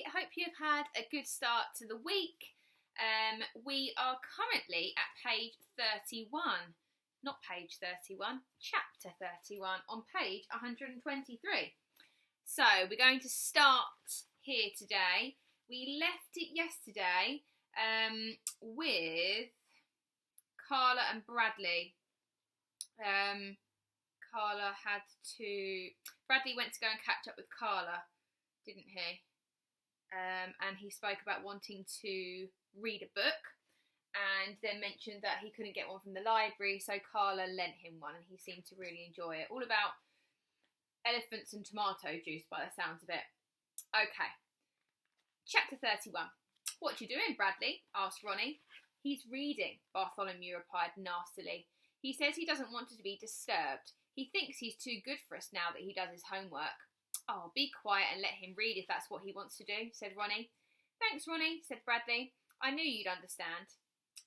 everybody. I hope you've had a good start to the week. We are currently at page 31. Not page 31, chapter 31 on page 123. So we're going to start here today. We left it yesterday with Carla and Bradley. Bradley went to go and catch up with Carla, didn't he? And he spoke about wanting to read a book and then mentioned that he couldn't get one from the library, so Carla lent him one and he seemed to really enjoy it. All about elephants and tomato juice by the sounds of it. Okay, chapter 31. What you doing, Bradley? Asked Ronnie. He's reading, Bartholomew replied nastily. He says he doesn't want to be disturbed. He thinks he's too good for us now that he does his homework. Oh, be quiet and let him read if that's what he wants to do, said Ronnie. Thanks, Ronnie, said Bradley. I knew you'd understand.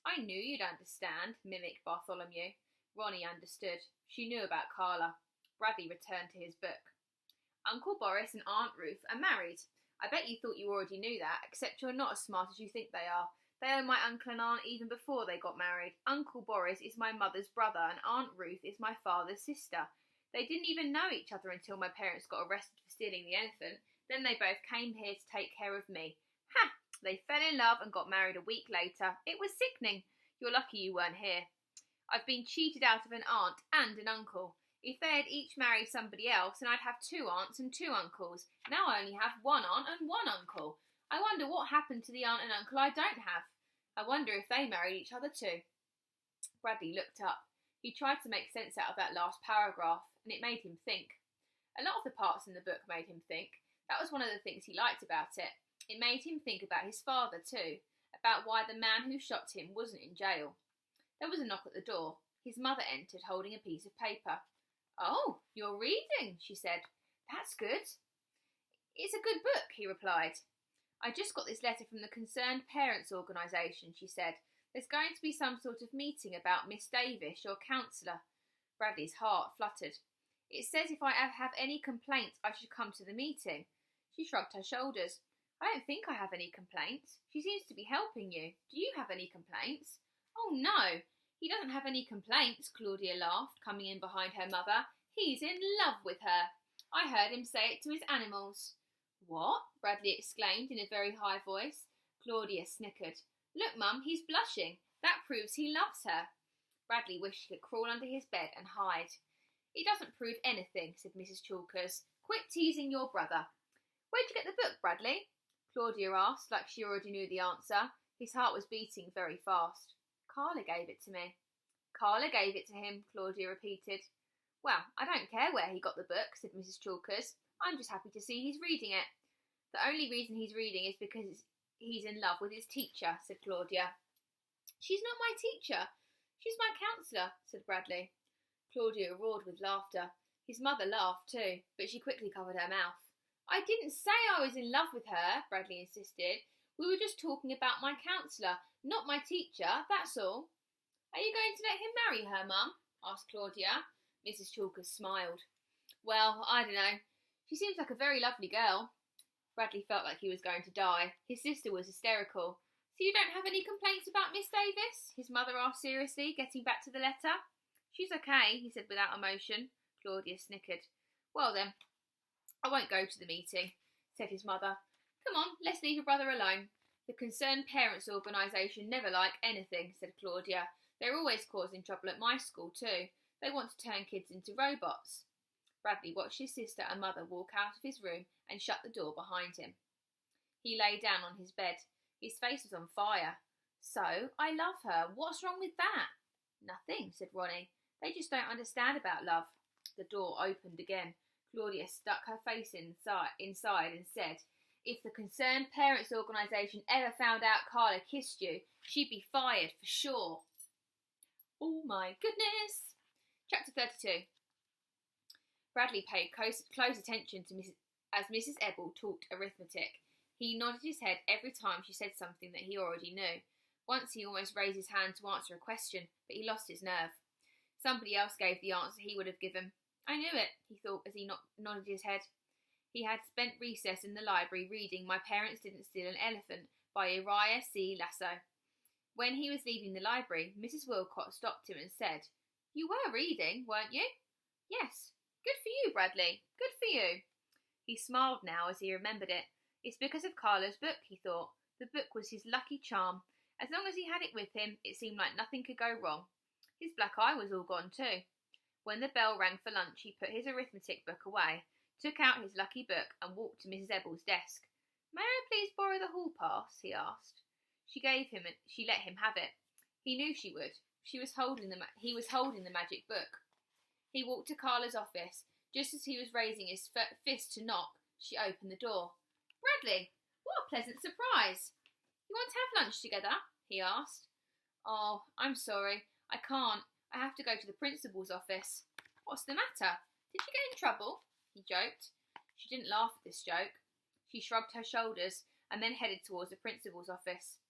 I knew you'd understand, mimicked Bartholomew. Ronnie understood. She knew about Carla. Bradley returned to his book. Uncle Boris and Aunt Ruth are married. I bet you thought you already knew that, except you're not as smart as you think they are. They were my uncle and aunt even before they got married. Uncle Boris is my mother's brother and Aunt Ruth is my father's sister. They didn't even know each other until my parents got arrested for stealing the elephant. Then they both came here to take care of me. Ha! They fell in love and got married a week later. It was sickening. You're lucky you weren't here. I've been cheated out of an aunt and an uncle. If they had each married somebody else, then I'd have 2 aunts and 2 uncles. Now I only have 1 aunt and 1 uncle. I wonder what happened to the aunt and uncle I don't have. I wonder if they married each other too. Bradley looked up. He tried to make sense out of that last paragraph, and it made him think. A lot of the parts in the book made him think. That was one of the things he liked about it. It made him think about his father too, about why the man who shot him wasn't in jail. There was a knock at the door. His mother entered holding a piece of paper. Oh, you're reading, she said. That's good. It's a good book, he replied. I just got this letter from the Concerned Parents Organisation, she said. There's going to be some sort of meeting about Miss Davies, your counsellor. Bradley's heart fluttered. It says if I have any complaints, I should come to the meeting. She shrugged her shoulders. I don't think I have any complaints. She seems to be helping you. Do you have any complaints? Oh, no. He doesn't have any complaints, Claudia laughed, coming in behind her mother. He's in love with her. I heard him say it to his animals. What? Bradley exclaimed in a very high voice. Claudia snickered. Look, Mum, he's blushing. That proves he loves her. Bradley wished he could crawl under his bed and hide. It doesn't prove anything, said Mrs. Chalkers. Quit teasing your brother. Where'd you get the book, Bradley? Claudia asked, like she already knew the answer. His heart was beating very fast. Carla gave it to me. Carla gave it to him, Claudia repeated. Well, I don't care where he got the book, said Mrs. Chalkers. I'm just happy to see he's reading it. The only reason he's reading is because he's in love with his teacher, said Claudia. She's not my teacher. She's my counsellor, said Bradley. Claudia roared with laughter. His mother laughed too, but she quickly covered her mouth. I didn't say I was in love with her, Bradley insisted. We were just talking about my counsellor, not my teacher, that's all. Are you going to let him marry her, Mum? Asked Claudia. Mrs. Chalkers smiled. Well, I don't know. She seems like a very lovely girl. Bradley felt like he was going to die. His sister was hysterical. So you don't have any complaints about Miss Davies? His mother asked seriously, getting back to the letter. She's okay, he said without emotion. Claudia snickered. Well then, I won't go to the meeting, said his mother. Come on, let's leave your brother alone. The Concerned Parents Organisation never like anything, said Claudia. They're always causing trouble at my school too. They want to turn kids into robots. Bradley watched his sister and mother walk out of his room and shut the door behind him. He lay down on his bed. His face was on fire. So, I love her. What's wrong with that? Nothing, said Ronnie. They just don't understand about love. The door opened again. Claudia stuck her face inside and said, If the Concerned Parents Organisation ever found out Carla kissed you, she'd be fired for sure. Oh my goodness. Chapter 32. Bradley paid close attention to as Mrs. Ebble taught arithmetic. He nodded his head every time she said something that he already knew. Once he almost raised his hand to answer a question, but he lost his nerve. Somebody else gave the answer he would have given. I knew it, he thought as he nodded his head. He had spent recess in the library reading My Parents Didn't Steal an Elephant by Uriah C. Lasso. When he was leaving the library, Mrs. Wilcott stopped him and said, "You were reading, weren't you?" "Yes." "Good for you, Bradley. Good for you." He smiled now as he remembered it. It's because of Carla's book, he thought. The book was his lucky charm. As long as he had it with him, it seemed like nothing could go wrong. His black eye was all gone too. When the bell rang for lunch, he put his arithmetic book away, took out his lucky book, and walked to Mrs. Ebble's desk. "May I please borrow the hall pass?" he asked. She let him have it. He knew she would. He was holding the magic book. He walked to Carla's office. Just as he was raising his fist to knock, she opened the door. "Bradley, what a pleasant surprise. You want to have lunch together?" he asked. "Oh, I'm sorry. I can't. I have to go to the principal's office." "What's the matter? Did you get in trouble?" he joked. She didn't laugh at this joke. She shrugged her shoulders and then headed towards the principal's office.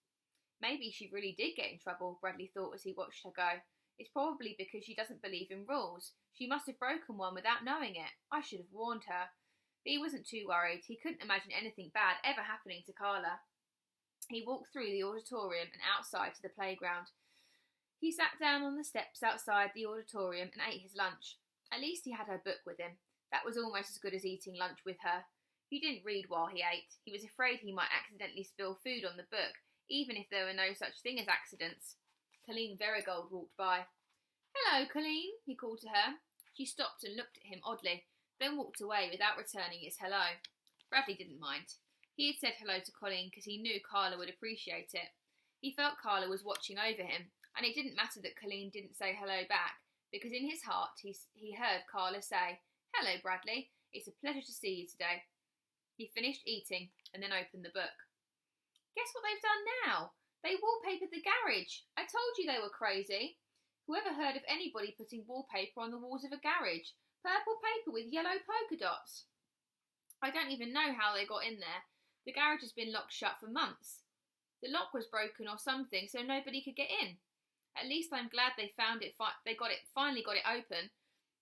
Maybe she really did get in trouble, Bradley thought as he watched her go. It's probably because she doesn't believe in rules. She must have broken one without knowing it. I should have warned her. But he wasn't too worried. He couldn't imagine anything bad ever happening to Carla. He walked through the auditorium and outside to the playground. He sat down on the steps outside the auditorium and ate his lunch. At least he had her book with him. That was almost as good as eating lunch with her. He didn't read while he ate. He was afraid he might accidentally spill food on the book, even if there were no such thing as accidents. Colleen Verigold walked by. "Hello, Colleen," he called to her. She stopped and looked at him oddly, then walked away without returning his hello. Bradley didn't mind. He had said hello to Colleen because he knew Carla would appreciate it. He felt Carla was watching over him, and it didn't matter that Colleen didn't say hello back, because in his heart he heard Carla say, "Hello, Bradley. It's a pleasure to see you today." He finished eating and then opened the book. "Guess what they've done now? They wallpapered the garage. I told you they were crazy. Whoever heard of anybody putting wallpaper on the walls of a garage? Purple paper with yellow polka dots. I don't even know how they got in there. The garage has been locked shut for months. The lock was broken or something, so nobody could get in. At least I'm glad they found it. Finally got it open.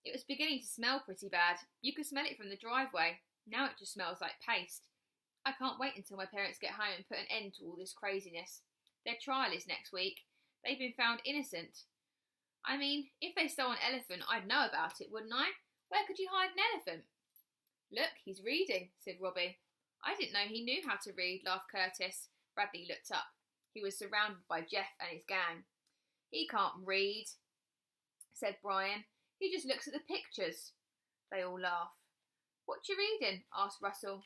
It was beginning to smell pretty bad. You could smell it from the driveway. Now it just smells like paste. I can't wait until my parents get home and put an end to all this craziness. Their trial is next week. They've been found innocent. I mean, if they stole an elephant, I'd know about it, wouldn't I? Where could you hide an elephant?" "Look, he's reading," said Robbie. "I didn't know he knew how to read," laughed Curtis. Bradley looked up. He was surrounded by Jeff and his gang. "He can't read," said Brian. "He just looks at the pictures." They all laughed. "What you reading?" asked Russell.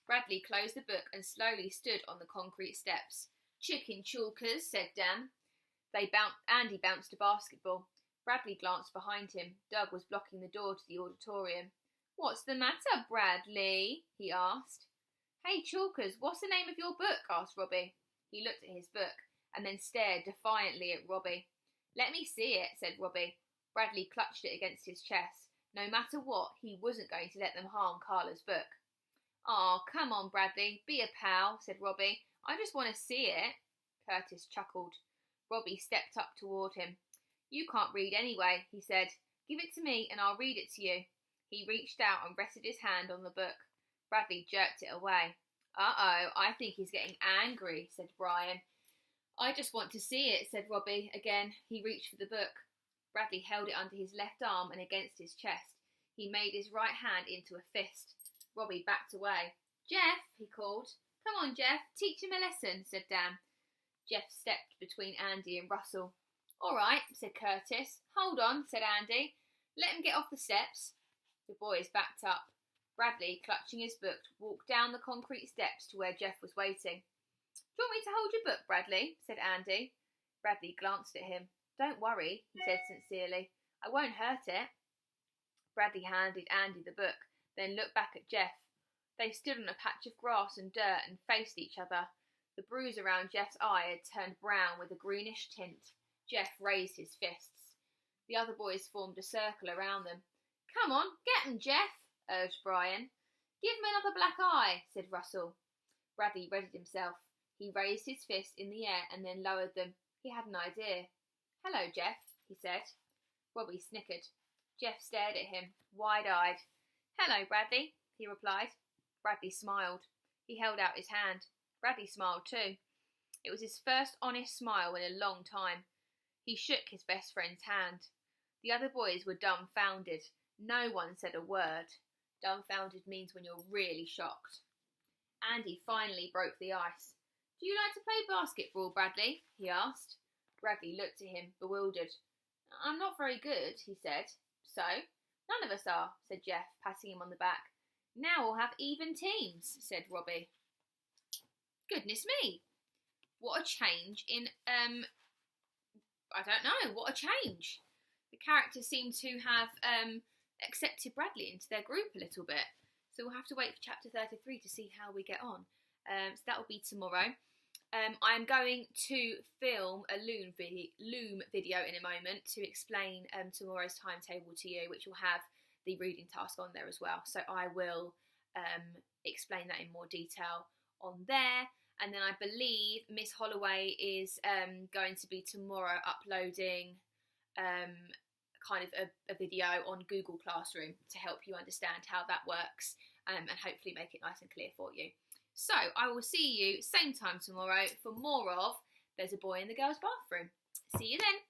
Bradley closed the book and slowly stood on the concrete steps. "Chicken chalkers," said Dan. Andy bounced a basketball. Bradley glanced behind him. Doug was blocking the door to the auditorium. "What's the matter, Bradley?" he asked. "Hey, chalkers, what's the name of your book?" asked Robbie. He looked at his book and then stared defiantly at Robbie. "Let me see it," said Robbie. Bradley clutched it against his chest. No matter what, he wasn't going to let them harm Carla's book. "Aw, come on, Bradley, be a pal," said Robbie. "I just want to see it." Curtis chuckled. Robbie stepped up toward him. "You can't read anyway," he said. "Give it to me and I'll read it to you." He reached out and rested his hand on the book. Bradley jerked it away. "Uh-oh, I think he's getting angry," said Brian. "I just want to see it," said Robbie again. He reached for the book. Bradley held it under his left arm and against his chest. He made his right hand into a fist. Robbie backed away. "Jeff," he called. "Come on, Jeff, teach him a lesson," said Dan. Jeff stepped between Andy and Russell. "All right," said Curtis. "Hold on," said Andy. "Let him get off the steps." The boys backed up. Bradley, clutching his book, walked down the concrete steps to where Jeff was waiting. "Do you want me to hold your book, Bradley?" said Andy. Bradley glanced at him. "Don't worry," he said sincerely. "I won't hurt it." Bradley handed Andy the book, then looked back at Jeff. They stood on a patch of grass and dirt and faced each other. The bruise around Jeff's eye had turned brown with a greenish tint. Jeff raised his fists. The other boys formed a circle around them. "Come on, get 'em, Jeff," urged Brian. "Give him another black eye," said Russell. Bradley readied himself. He raised his fists in the air and then lowered them. He had an idea. "Hello, Jeff," he said. Robbie snickered. Jeff stared at him, wide-eyed. "Hello, Bradley," he replied. Bradley smiled. He held out his hand. Bradley smiled too. It was his first honest smile in a long time. He shook his best friend's hand. The other boys were dumbfounded. No one said a word. Dumbfounded means when you're really shocked. Andy finally broke the ice. "Do you like to play basketball, Bradley?" he asked. Bradley looked at him, bewildered. "I'm not very good," he said. "So? None of us are," said Jeff, patting him on the back. "Now we'll have even teams," said Robbie. Goodness me. What a change in, I don't know, what a change. The characters seem to have accepted Bradley into their group a little bit. So we'll have to wait for chapter 33 to see how we get on. So that will be tomorrow. I'm going to film a Loom video in a moment to explain tomorrow's timetable to you, which will have the reading task on there as well. So I will explain that in more detail on there. And then I believe Miss Holloway is going to be tomorrow uploading kind of a video on Google Classroom to help you understand how that works and hopefully make it nice and clear for you. So I will see you same time tomorrow for more of There's a Boy in the Girls' Bathroom. See you then.